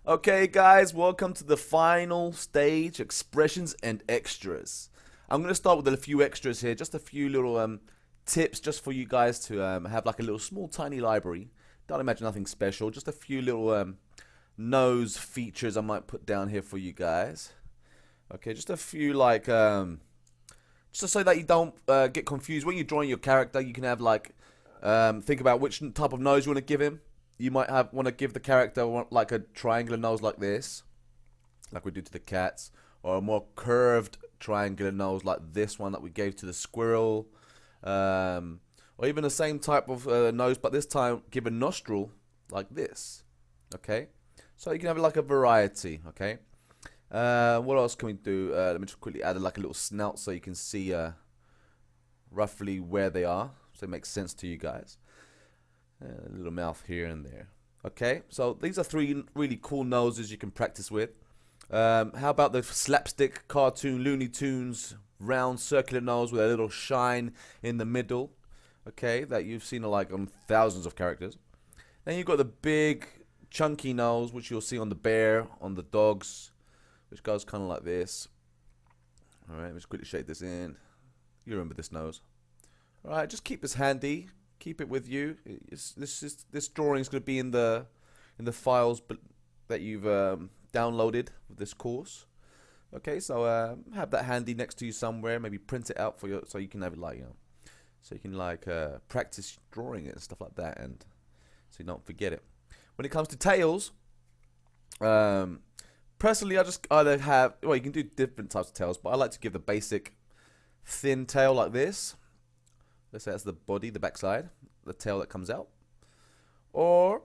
Okay, guys, welcome to the final stage, expressions and extras. I'm going to start with a few extras here, just a few little tips just for you guys to have like a little small tiny library. Don't imagine nothing special, just a few little nose features I might put down here for you guys. Okay, just a few like just so that you don't get confused when you're drawing your character. You can have like think about which type of nose you want to give him. You might want to give the character like a triangular nose like this, like we do to the cats, or a more curved triangular nose like this one that we gave to the squirrel, or even the same type of nose, but this time give a nostril like this. Okay, so you can have like a variety. Okay, what else can we do? Let me just quickly add like a little snout so you can see roughly where they are, so it makes sense to you guys. A little mouth here and there. Okay, so these are three really cool noses you can practice with. How about the slapstick cartoon Looney Tunes round circular nose with a little shine in the middle? Okay, that you've seen like on thousands of characters. Then you've got the big chunky nose, which you'll see on the bear, on the dogs, which goes kind of like this. All right, let's quickly shake this in. You remember this nose. All right, just keep this handy. Keep it with you. This drawing is going to be in the files that you've downloaded with this course. Okay, so have that handy next to you somewhere. Maybe print it out for you so you can have it like so you can like practice drawing it and stuff like that, and so you don't forget it. When it comes to tails, personally, I just either have you can do different types of tails, but I like to give the basic thin tail like this. Let's say that's the body, the backside, the tail that comes out. Or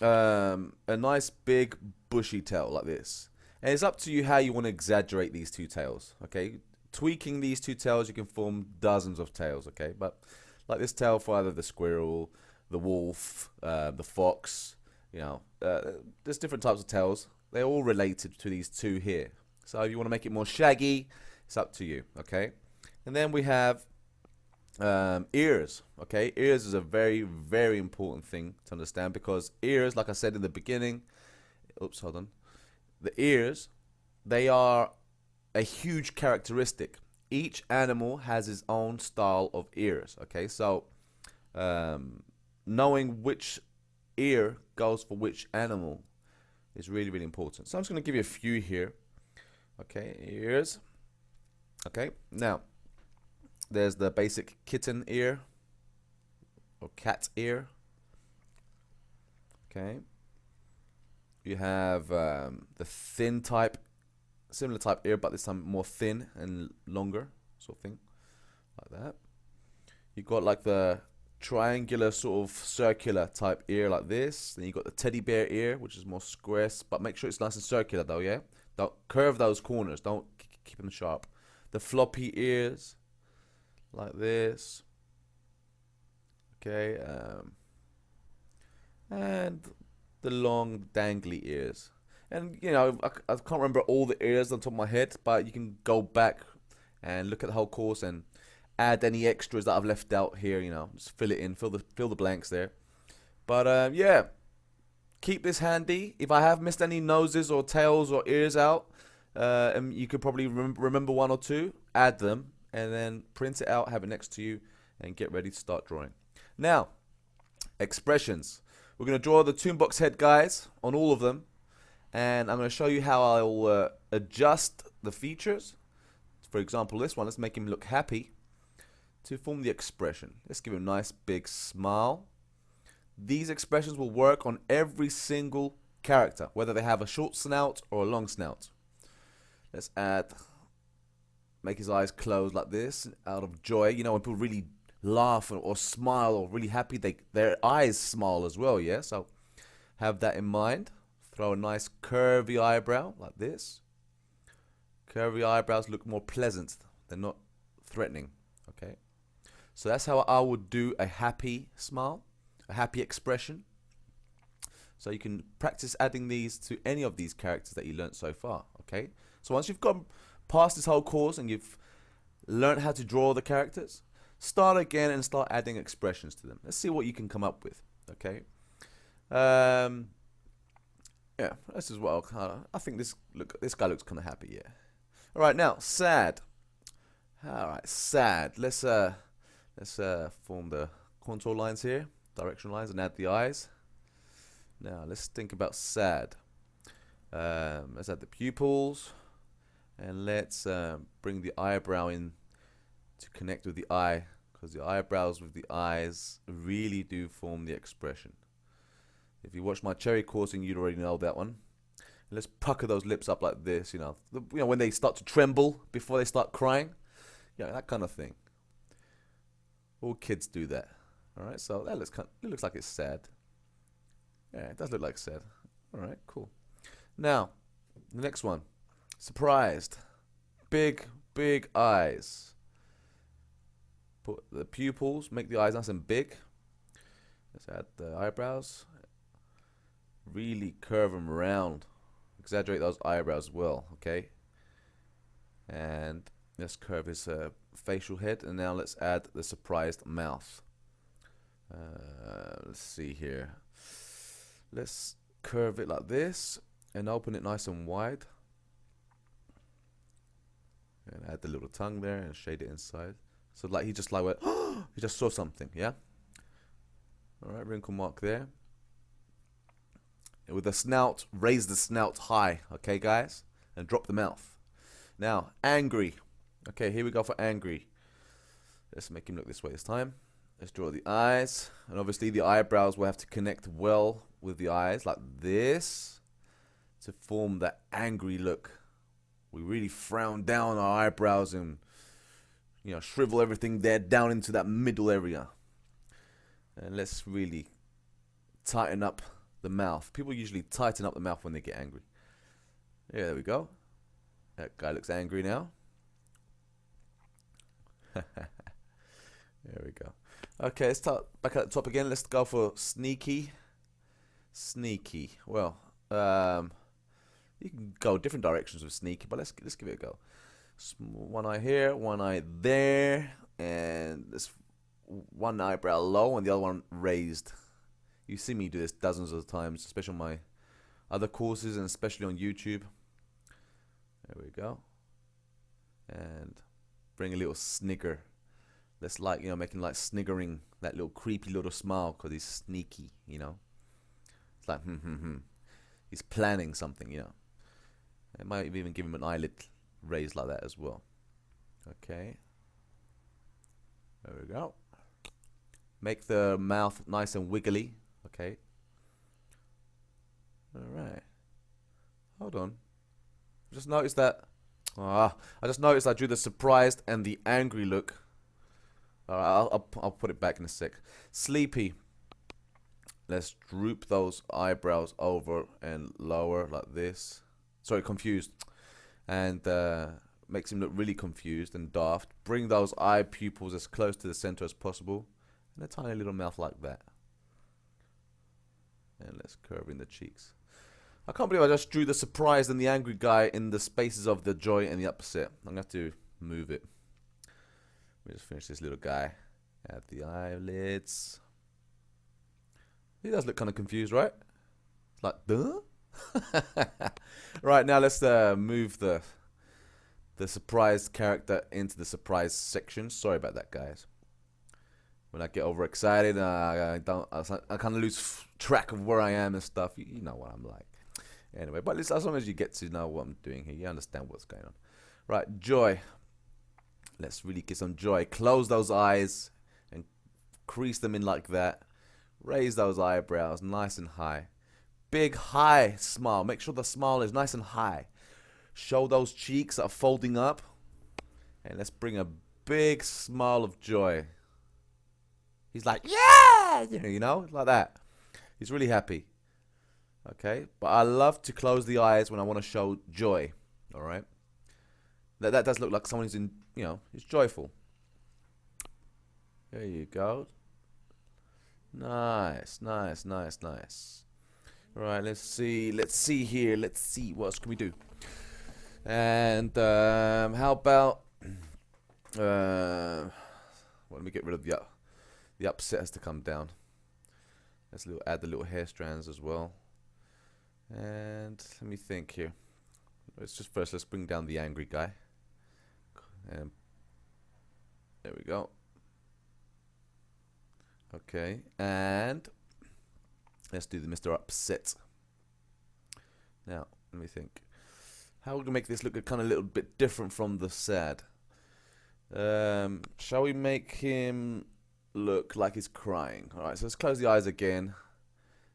a nice big bushy tail like this. And it's up to you how you want to exaggerate these two tails. Okay, tweaking these two tails, you can form dozens of tails. Okay, but like this tail for either the squirrel, the wolf, the fox. There's different types of tails. They're all related to these two here. So if you want to make it more shaggy, it's up to you. Okay, and then we have ears. Okay, ears is a very, very important thing to understand, because ears, like I said in the beginning, oops, hold on, the ears, they are a huge characteristic. Each animal has its own style of ears. Okay, so knowing which ear goes for which animal is really, really important. So I'm just going to give you a few here. Okay, ears. Okay, now there's the basic kitten ear or cat ear. Okay. You have the thin type, similar type ear, but this time more thin and longer, sort of thing, like that. You got like the triangular sort of circular type ear like this. Then you got the teddy bear ear, which is more square, but make sure it's nice and circular though. Yeah, don't curve those corners. Don't keep them sharp. The floppy ears, like this. Okay, and the long dangly ears. And I can't remember all the ears on top of my head, but you can go back and look at the whole course and add any extras that I've left out here. Just fill it in, fill the blanks there. But yeah, keep this handy. If I have missed any noses or tails or ears out, and you could probably remember one or two, add them, and then print it out, have it next to you, and get ready to start drawing. Now, expressions. We're going to draw the toonbox head guys on all of them, and I'm going to show you how I'll adjust the features. For example, this one, let's make him look happy to form the expression. Let's give him a nice big smile. These expressions will work on every single character, whether they have a short snout or a long snout. Let's make his eyes close like this out of joy. When people really laugh or smile or really happy, their eyes smile as well. Yeah, so have that in mind. Throw a nice curvy eyebrow like this. Curvy eyebrows look more pleasant, they're not threatening. Okay, so that's how I would do a happy smile, a happy expression. So you can practice adding these to any of these characters that you learned so far. Okay, so once you've gone past this whole course and you've learned how to draw the characters, start again and start adding expressions to them. Let's see what you can come up with. Okay, Yeah, this is what I'll kind of. I think this guy looks kind of happy. Yeah. All right, now sad. All right, sad. Let's form the contour lines here, direction lines, and add the eyes. Now let's think about sad. Let's add the pupils, and let's bring the eyebrow in to connect with the eye, because the eyebrows with the eyes really do form the expression. If you watch my cherry coursing, you'd already know that one. And let's pucker those lips up like this, when they start to tremble before they start crying, that kind of thing. All kids do that. All right, so that it looks like it's sad. Yeah, it does look like sad. All right, cool. Now, the next one, surprised, big eyes. Put the pupils, make the eyes nice and big. Let's add the eyebrows. Really curve them around. Exaggerate those eyebrows as well, okay? And let's curve his facial head, and now let's add the surprised mouth. Let's see here. Let's curve it like this and open it nice and wide. And add the little tongue there and shade it inside. So like he just went, he just saw something, yeah? Alright, wrinkle mark there. And with the snout, raise the snout high, okay guys? And drop the mouth. Now, angry. Okay, here we go for angry. Let's make him look this way this time. Let's draw the eyes. And obviously the eyebrows will have to connect well with the eyes, like this, to form that angry look. We really frown down our eyebrows and shrivel everything there down into that middle area. And let's really tighten up the mouth. People usually tighten up the mouth when they get angry. Yeah, there we go. That guy looks angry now. There we go. Okay, let's start back at the top again. Let's go for sneaky. Sneaky. Well, you can go different directions with sneaky, but let's give it a go. One eye here, one eye there, and this one eyebrow low and the other one raised. You see me do this dozens of times, especially on my other courses and especially on YouTube. There we go. And bring a little snigger. Let's making like sniggering, that little creepy little smile because he's sneaky, It's like, He's planning something, It might even give him an eyelid raised like that as well. Okay. There we go. Make the mouth nice and wiggly. Okay. Alright. Hold on. Just noticed that. I just noticed I drew the surprised and the angry look. Alright, I'll put it back in a sec. Sleepy. Let's droop those eyebrows over and lower like this. Sorry, confused. And makes him look really confused and daft. Bring those eye pupils as close to the center as possible. And a tiny little mouth like that. And let's curve in the cheeks. I can't believe I just drew the surprised and the angry guy in the spaces of the joy and the upset. I'm going to have to move it. Let me just finish this little guy. Add the eyelids. He does look kind of confused, right? It's like, duh? Right, now let's move the surprised character into the surprise section. Sorry about that, guys. When I get overexcited, I kind of lose track of where I am and stuff. You know what I'm like. Anyway, but as long as you get to know what I'm doing here, you understand what's going on. Right, joy. Let's really get some joy. Close those eyes and crease them in like that. Raise those eyebrows nice and high. Big, high smile. Make sure the smile is nice and high. Show those cheeks that are folding up. And let's bring a big smile of joy. He's like, yeah! Like that. He's really happy. Okay? But I love to close the eyes when I want to show joy. Alright? That does look like someone's in, he's joyful. There you go. Nice, nice, nice, nice. Alright, let's see here. Let's see, what else can we do? And how about well, let me get rid of the upset has to come down. Let's add the little hair strands as well. And let me think here. Let's bring down the angry guy. And there we go. Okay, and let's do the Mr. Upset. Now, let me think. How are we gonna make this look kind of a little bit different from the sad? Shall we make him look like he's crying? Alright, so let's close the eyes again.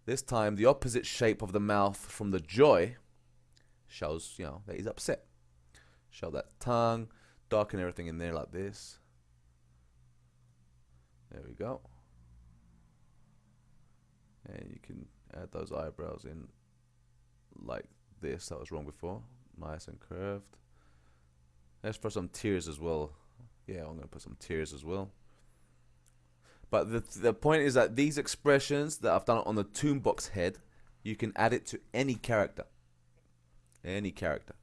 This time, the opposite shape of the mouth from the joy shows, you know, that he's upset. Show that tongue, darken everything in there like this. There we go. And you can add those eyebrows in like this. That was wrong before. Nice and curved. Let's put some tears as well. Yeah, I'm gonna put some tears as well. But the point is that these expressions that I've done on the Toonbox head, you can add it to any character. Any character.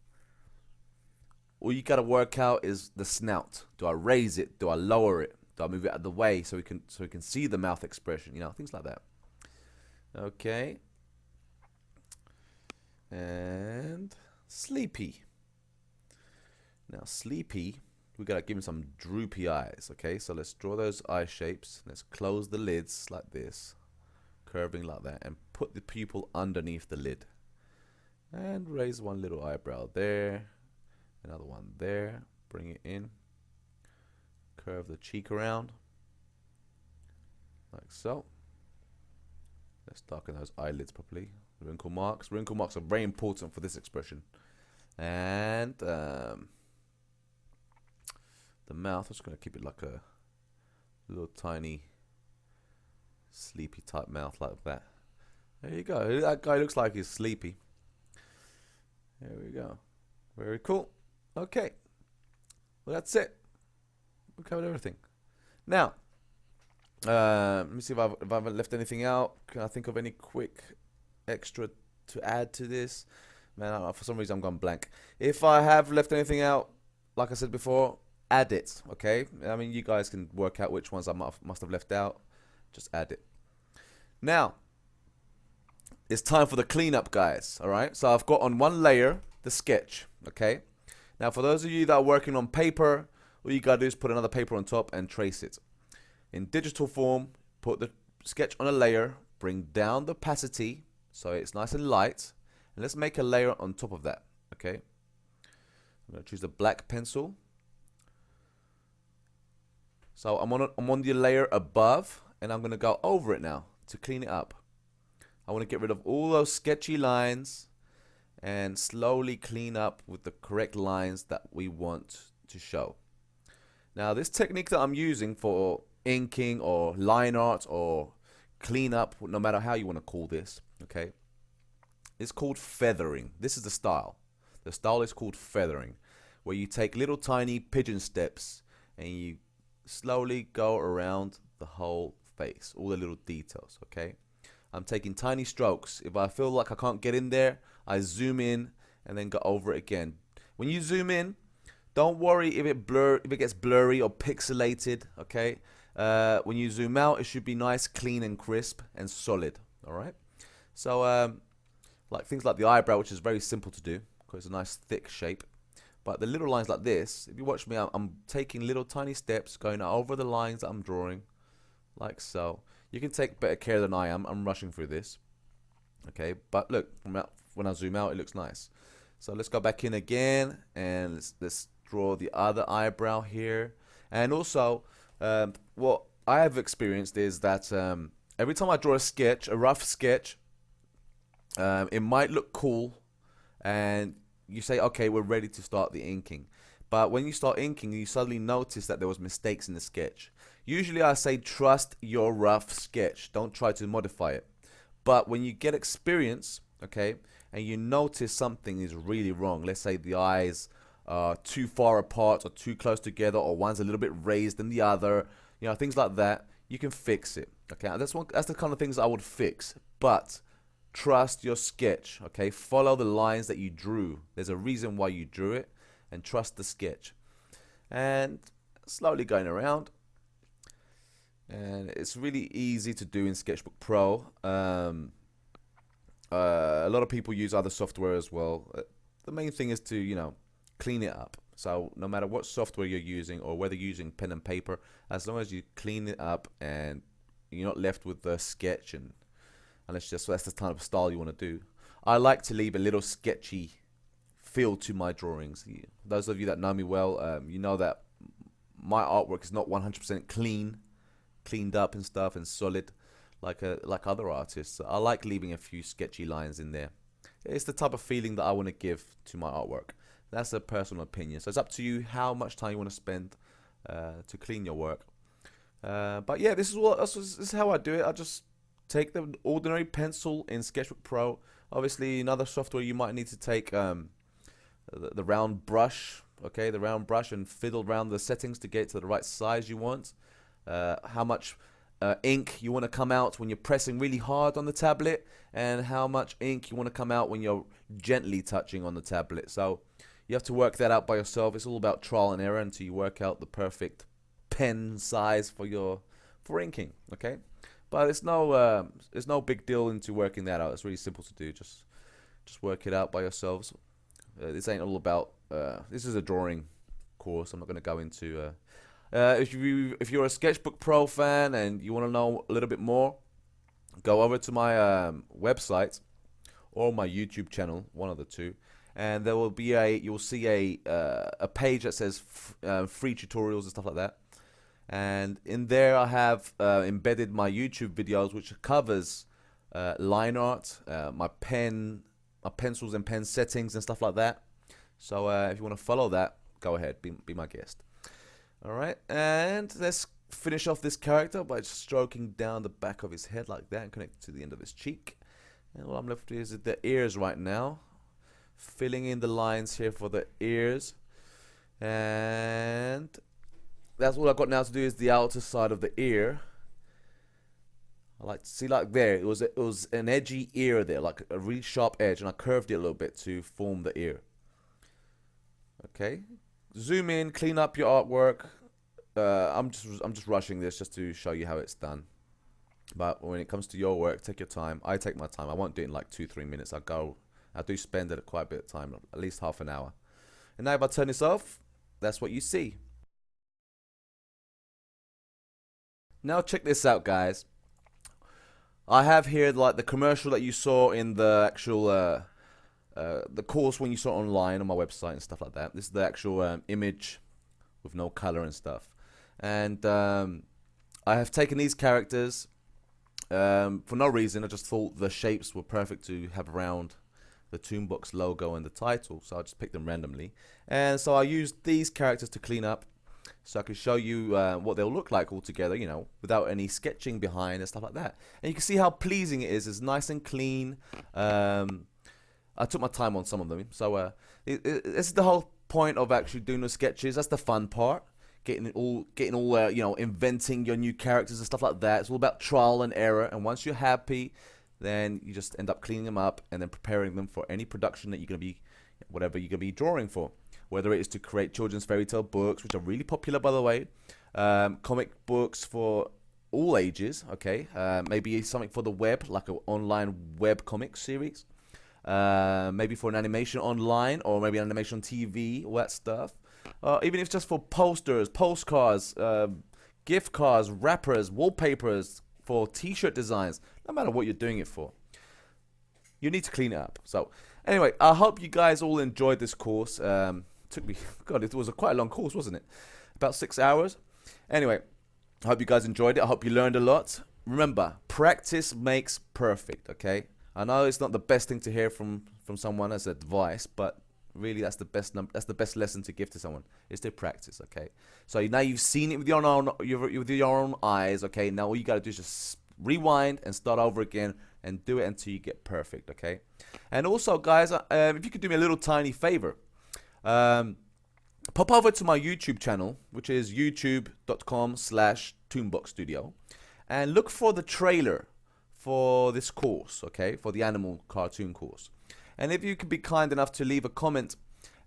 All you gotta work out is the snout. Do I raise it? Do I lower it? Do I move it out of the way so we can see the mouth expression? You know, things like that. Okay. And Sleepy. Now Sleepy, we gotta give him some droopy eyes. Okay, so let's draw those eye shapes. Let's close the lids like this, curving like that, and put the pupil underneath the lid. And raise one little eyebrow there, another one there. Bring it in. Curve the cheek around, like so. Let's darken those eyelids properly. Wrinkle marks. Wrinkle marks are very important for this expression. And the mouth, I'm just going to keep it like a little tiny sleepy type mouth like that. There you go. That guy looks like he's sleepy. There we go. Very cool. Okay. Well, that's it. We covered everything. Now, let me see if I haven't left anything out. Can I think of any quick extra to add to this? Man, for some reason I'm gone blank. If I have left anything out, like I said before, add it. Okay? I mean, you guys can work out which ones I must have left out. Just add it. Now, it's time for the cleanup, guys. All right? So I've got on one layer the sketch. Okay? Now, for those of you that are working on paper, all you gotta do is put another paper on top and trace it. In digital form, put the sketch on a layer, bring down the opacity so it's nice and light, and let's make a layer on top of that. Okay, I'm going to choose the black pencil. So I'm on the layer above, and I'm going to go over it now to clean it up. I want to get rid of all those sketchy lines and slowly clean up with the correct lines that we want to show. Now, this technique that I'm using for inking or line art or cleanup, no matter how you want to call this, okay, it's called feathering. This is the style. The style is called feathering, where you take little tiny pigeon steps and you slowly go around the whole face, all the little details. Okay, I'm taking tiny strokes. If I feel like I can't get in there, I zoom in and then go over it again. When you zoom in, don't worry if it gets blurry or pixelated. Okay, when you zoom out, it should be nice, clean and crisp and solid. All right, so like things like the eyebrow, which is very simple to do because it's a nice thick shape. But the little lines like this, if you watch me, I'm taking little tiny steps, going over the lines that I'm drawing, like so. You can take better care than I am. I'm rushing through this. Okay, but look, when I zoom out, it looks nice. So let's go back in again, and let's draw the other eyebrow here. And also, what I have experienced is that every time I draw a sketch, a rough sketch, it might look cool, and you say, okay, we're ready to start the inking. But when you start inking, you suddenly notice that there was mistakes in the sketch. Usually I say trust your rough sketch. Don't try to modify it. But when you get experience, okay, and you notice something is really wrong, let's say the eyes are too far apart or too close together, or one's a little bit raised than the other, you know, things like that, you can fix it. Okay, that's the kind of things I would fix. But trust your sketch. Okay, follow the lines that you drew. There's a reason why you drew it, and trust the sketch. And slowly going around, and it's really easy to do in Sketchbook Pro. A lot of people use other software as well. The main thing is to, clean it up. So no matter what software you're using or whether you're using pen and paper, as long as you clean it up and you're not left with the sketch, and unless that's the type of style you want to do. I like to leave a little sketchy feel to my drawings. Those of you that know me well, you know that my artwork is not 100% cleaned up and stuff and solid like other artists. I like leaving a few sketchy lines in there. It's the type of feeling that I want to give to my artwork. That's a personal opinion. So it's up to you how much time you want to spend to clean your work. But yeah, this is how I do it. I just take the ordinary pencil in Sketchbook Pro. Obviously, in other software you might need to take the round brush, okay, the round brush, and fiddle around the settings to get to the right size you want. How much ink you want to come out when you're pressing really hard on the tablet, and how much ink you want to come out when you're gently touching on the tablet. So you have to work that out by yourself. It's all about trial and error until you work out the perfect pen size for inking, okay? But it's no big deal into working that out. It's really simple to do. Just work it out by yourselves. This ain't all about. This is a drawing course. I'm not going to go into. If you're a Sketchbook Pro fan and you want to know a little bit more, go over to my website or my YouTube channel, one of the two, and there will be you'll see a page that says free tutorials and stuff like that. And in there I have embedded my YouTube videos, which covers line art, my pencils and pen settings and stuff like that. So if you want to follow that, go ahead, be my guest. Alright, and let's finish off this character by stroking down the back of his head like that and connect to the end of his cheek. And what I'm left with is the ears right now. Filling in the lines here for the ears. And that's all I've got now to do is the outer side of the ear. I like to see, like there, it was an edgy ear there, like a really sharp edge, and I curved it a little bit to form the ear. Okay, zoom in, clean up your artwork. I'm just rushing this just to show you how it's done. But when it comes to your work, take your time. I take my time. I won't do it in like 2-3 minutes. I do spend it quite a bit of time, at least half an hour. And now if I turn this off, that's what you see. Now check this out, guys. I have here like the commercial that you saw in the actual the course when you saw it online on my website and stuff like that. This is the actual image with no color and stuff. And I have taken these characters for no reason. I just thought the shapes were perfect to have around the Toonbox logo and the title, so I just picked them randomly. And so I used these characters to clean up, so I can show you what they'll look like all together, you know, without any sketching behind and stuff like that. And you can see how pleasing it is. It's nice and clean. I took my time on some of them, so this is the whole point of actually doing the sketches. That's the fun part. Getting all you know, inventing your new characters and stuff like that. It's all about trial and error, and once you're happy, then you just end up cleaning them up and then preparing them for any production that you're going to be, whatever you're going to be drawing for. Whether it is to create children's fairy tale books, which are really popular, by the way, comic books for all ages, okay, maybe something for the web, like an online web comic series, maybe for an animation online, or maybe an animation on TV, all that stuff. Even if it's just for posters, postcards, gift cards, wrappers, wallpapers, for t-shirt designs, no matter what you're doing it for, you need to clean it up. So anyway, I hope you guys all enjoyed this course. Took me, God, it was quite a long course, wasn't it? About 6 hours. Anyway, I hope you guys enjoyed it. I hope you learned a lot. Remember, practice makes perfect, okay? I know it's not the best thing to hear from someone as advice, but really that's the best lesson to give to someone, is to practice, okay? So now you've seen it with your own eyes, okay? Now all you got to do is just rewind and start over again and do it until you get perfect, okay? And also, guys, if you could do me a little tiny favor, pop over to my YouTube channel, which is youtube.com/toonboxstudio, and look for the trailer for this course, okay, for the animal cartoon course. And if you could be kind enough to leave a comment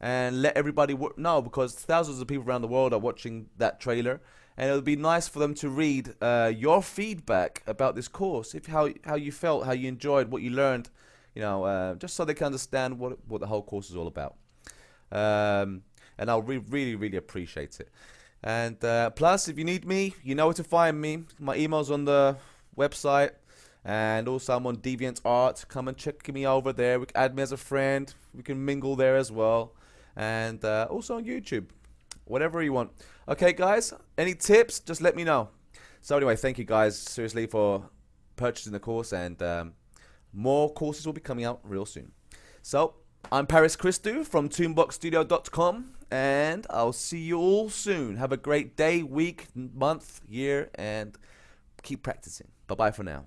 and let everybody know, because thousands of people around the world are watching that trailer, and it would be nice for them to read your feedback about this course, how you felt, how you enjoyed, what you learned. just so they can understand what the whole course is all about. And I'll really appreciate it. And plus, if you need me, you know where to find me. My email's on the website, and also I'm on DeviantArt. Come and check me over there. Add me as a friend. We can mingle there as well. And also on YouTube, whatever you want. Okay, guys, any tips? Just let me know. So anyway, thank you guys seriously for purchasing the course, and more courses will be coming out real soon. So I'm Paris Christou from toonboxstudio.com, and I'll see you all soon. Have a great day, week, month, year, and keep practicing. Bye bye for now.